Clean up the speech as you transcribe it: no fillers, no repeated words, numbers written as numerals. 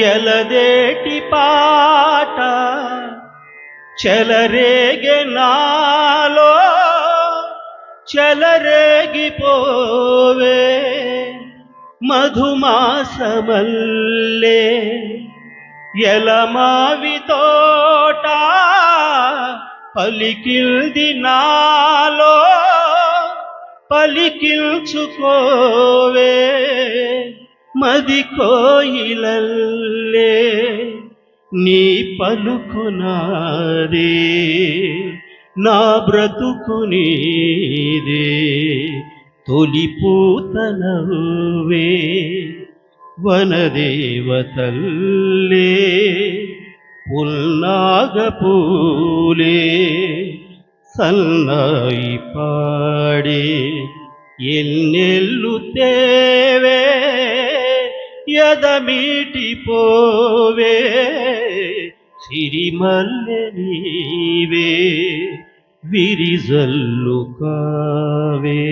ఎలదేటి పాట చెలరేగే నాలో చెలరేగిపోవే మధుమాసమల్లే ఎలమావి తోట పలికిల్ది నాలో పలికిల్చుకోవే మది కోయిలల్లే నీ పలుకు నాదే నా బ్రతుకు నీదే తొలి పూత నవ్వే వనదేవతల్లే పుల్నాగ పూలే సన్నాయి పాడే ఎన్నెల్లు తేవే ఎదమీటిపోవే సిరిమల్లె నీవే విరిజల్లు కావే.